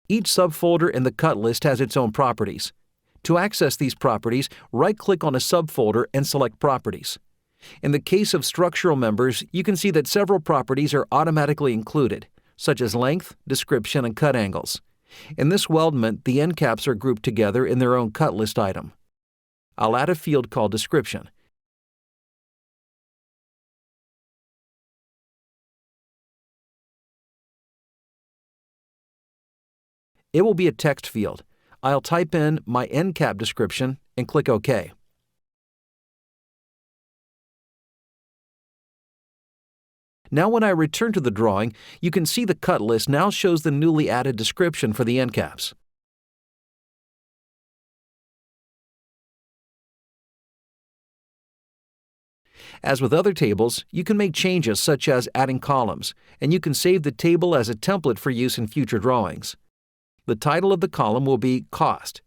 Each subfolder in the cut list has its own properties. To access these properties, right-click on a subfolder and select Properties. In the case of structural members, you can see that several properties are automatically included, such as length, description, and cut angles. In this weldment, the end caps are grouped together in their own cut list item. I'll add a field called Description. It will be a text field. I'll type in my end cap description and click OK. Now when I return to the drawing, you can see the cut list now shows the newly added description for the end caps. As with other tables, you can make changes such as adding columns, and you can save the table as a template for use in future drawings. The title of the column will be Cost.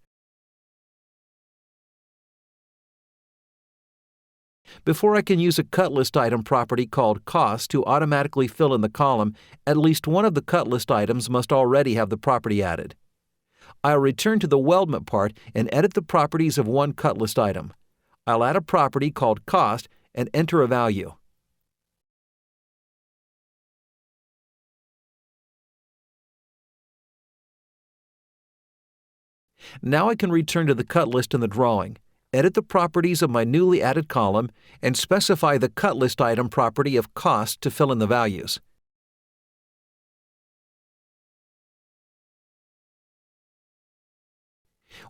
Before I can use a cut list item property called Cost to automatically fill in the column, at least one of the cut list items must already have the property added. I'll return to the weldment part and edit the properties of one cut list item. I'll add a property called Cost and enter a value. Now I can return to the cut list in the drawing, edit the properties of my newly added column, and specify the cut list item property of Cost to fill in the values.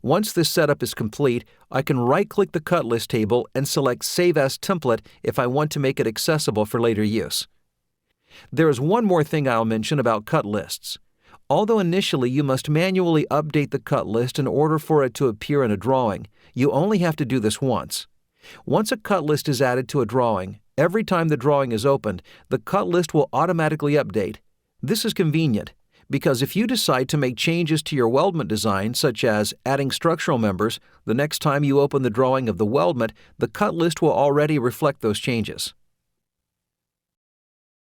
Once this setup is complete, I can right-click the cut list table and select Save as Template if I want to make it accessible for later use. There is one more thing I'll mention about cut lists. Although initially you must manually update the cut list in order for it to appear in a drawing, you only have to do this once. Once a cut list is added to a drawing, every time the drawing is opened, the cut list will automatically update. This is convenient, because if you decide to make changes to your weldment design, such as adding structural members, the next time you open the drawing of the weldment, the cut list will already reflect those changes.